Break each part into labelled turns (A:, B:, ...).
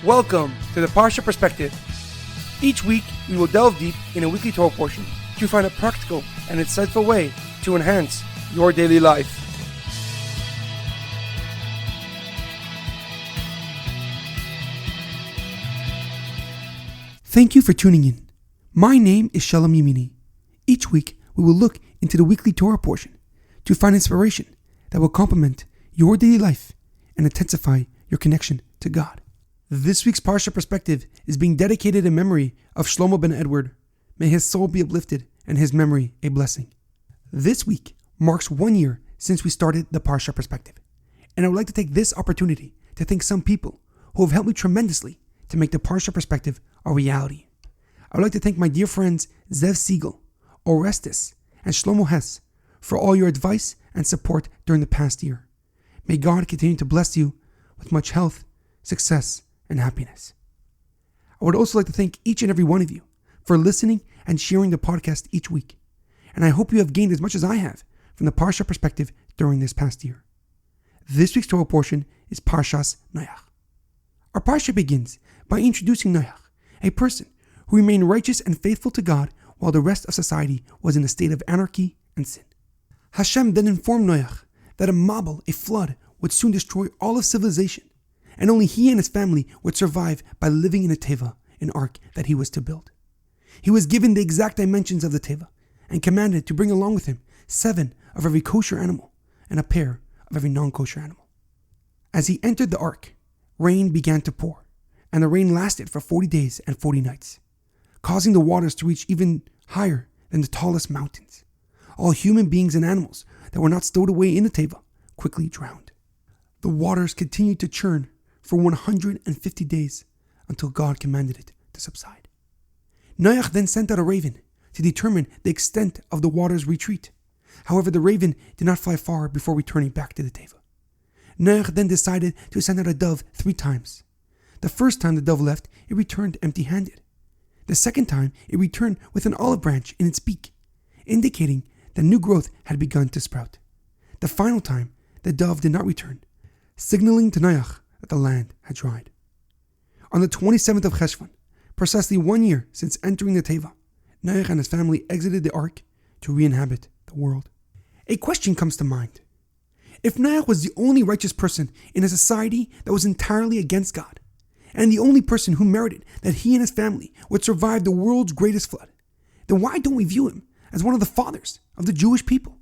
A: Welcome to the Parsha Perspective. Each week, we will delve deep in a weekly Torah portion to find a practical and insightful way to enhance your daily life. Thank you for tuning in. My name is Shalom Yemini. Each week, we will look into the weekly Torah portion to find inspiration that will complement your daily life and intensify your connection to God. This week's Parsha Perspective is being dedicated in memory of Shlomo Ben Edward. May his soul be uplifted and his memory a blessing. This week marks 1 year since we started the Parsha Perspective, and I would like to take this opportunity to thank some people who have helped me tremendously to make the Parsha Perspective a reality. I would like to thank my dear friends Zev Segal, Orestes, and Shlomo Hess for all your advice and support during the past year. May God continue to bless you with much health, success, and happiness. I would also like to thank each and every one of you for listening and sharing the podcast each week. And I hope you have gained as much as I have from the Parsha Perspective during this past year. This week's Torah portion is Parshas Noach. Our Parsha begins by introducing Noach, a person who remained righteous and faithful to God while the rest of society was in a state of anarchy and sin. Hashem then informed Noach that a flood, would soon destroy all of civilization, and only he and his family would survive by living in a teva, an ark that he was to build. He was given the exact dimensions of the teva and commanded to bring along with him 7 of every kosher animal and a pair of every non-kosher animal. As he entered the ark, rain began to pour, and the rain lasted for 40 days and 40 nights, causing the waters to reach even higher than the tallest mountains. All human beings and animals that were not stowed away in the teva quickly drowned. The waters continued to churn for 150 days until God commanded it to subside. Noach then sent out a raven to determine the extent of the water's retreat. However, the raven did not fly far before returning back to the teva. Noach then decided to send out a dove 3 times. The first time the dove left, it returned empty-handed. The second time, it returned with an olive branch in its beak, indicating that new growth had begun to sprout. The final time, the dove did not return, signaling to Noach that the land had dried. On the 27th of Cheshvan, precisely 1 year since entering the teva, Noach and his family exited the ark to re-inhabit the world. A question comes to mind. If Noach was the only righteous person in a society that was entirely against God, and the only person who merited that he and his family would survive the world's greatest flood, then why don't we view him as one of the fathers of the Jewish people?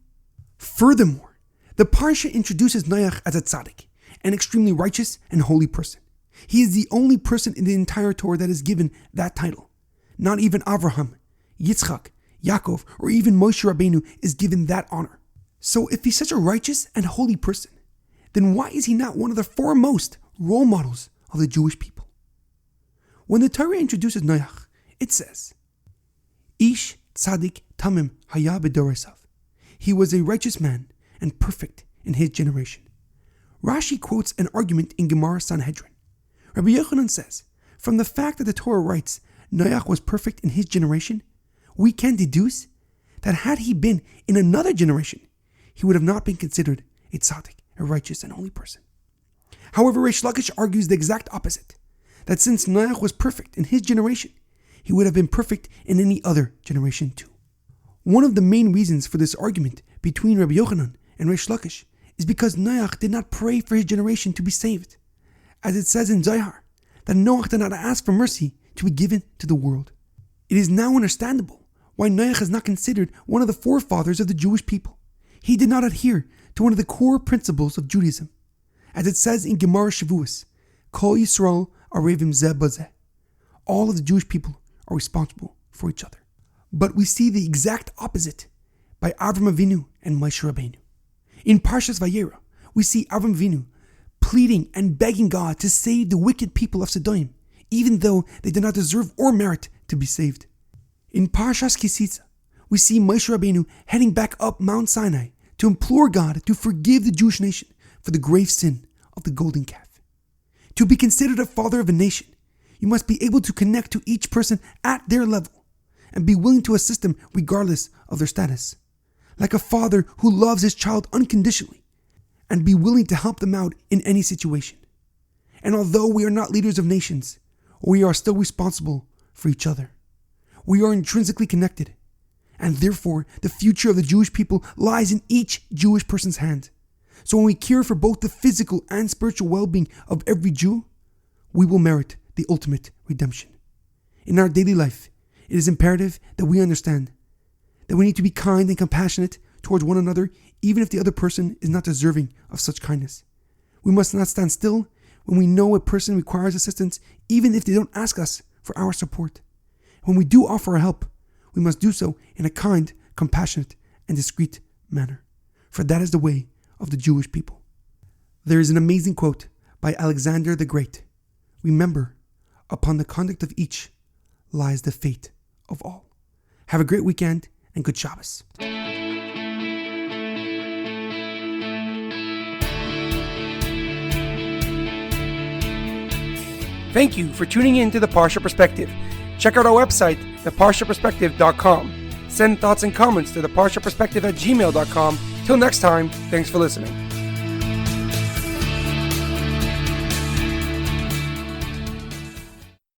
A: Furthermore, the Parsha introduces Noach as a tzaddik, an extremely righteous and holy person. He is the only person in the entire Torah that is given that title. Not even Avraham, Yitzchak, Yaakov, or even Moshe Rabbeinu is given that honor. So if he's such a righteous and holy person, then why is he not one of the foremost role models of the Jewish people? When the Torah introduces Noach, it says, Ish tzaddik tamim haya b'doresav. He was a righteous man and perfect in his generation. Rashi quotes an argument in Gemara Sanhedrin. Rabbi Yochanan says, from the fact that the Torah writes Noach was perfect in his generation, we can deduce that had he been in another generation, he would have not been considered a tzaddik, a righteous and holy person. However, Reish Lakish argues the exact opposite, that since Noach was perfect in his generation, he would have been perfect in any other generation too. One of the main reasons for this argument between Rabbi Yochanan and Reish Lakish is because Noach did not pray for his generation to be saved. As it says in Zohar, that Noach did not ask for mercy to be given to the world. It is now understandable why Noach is not considered one of the forefathers of the Jewish people. He did not adhere to one of the core principles of Judaism. As it says in Gemara Shavuos, Kol Yisrael arevim zeh bazeh. All of the Jewish people are responsible for each other. But we see the exact opposite by Avram Avinu and Moshe Rabbeinu. In Parshas Vayera, we see Avram Avinu pleading and begging God to save the wicked people of Sodom, even though they did not deserve or merit to be saved. In Parshas Kisitza, we see Moshe Rabbeinu heading back up Mount Sinai to implore God to forgive the Jewish nation for the grave sin of the golden calf. To be considered a father of a nation, you must be able to connect to each person at their level and be willing to assist them regardless of their status. Like a father who loves his child unconditionally and be willing to help them out in any situation. And although we are not leaders of nations, we are still responsible for each other. We are intrinsically connected, and therefore the future of the Jewish people lies in each Jewish person's hand. So when we care for both the physical and spiritual well-being of every Jew, we will merit the ultimate redemption. In our daily life, it is imperative that we understand that we need to be kind and compassionate towards one another, even if the other person is not deserving of such kindness. We must not stand still when we know a person requires assistance, even if they don't ask us for our support. When we do offer our help, we must do so in a kind, compassionate, and discreet manner, for that is the way of the Jewish people. There is an amazing quote by Alexander the Great. Remember, upon the conduct of each lies the fate of all. Have a great weekend and good Shabbos. Thank you for tuning in to the Parsha Perspective. Check out our website, theparshaperspective.com. Send thoughts and comments to theparshaperspective@gmail.com. Till next time, thanks for listening.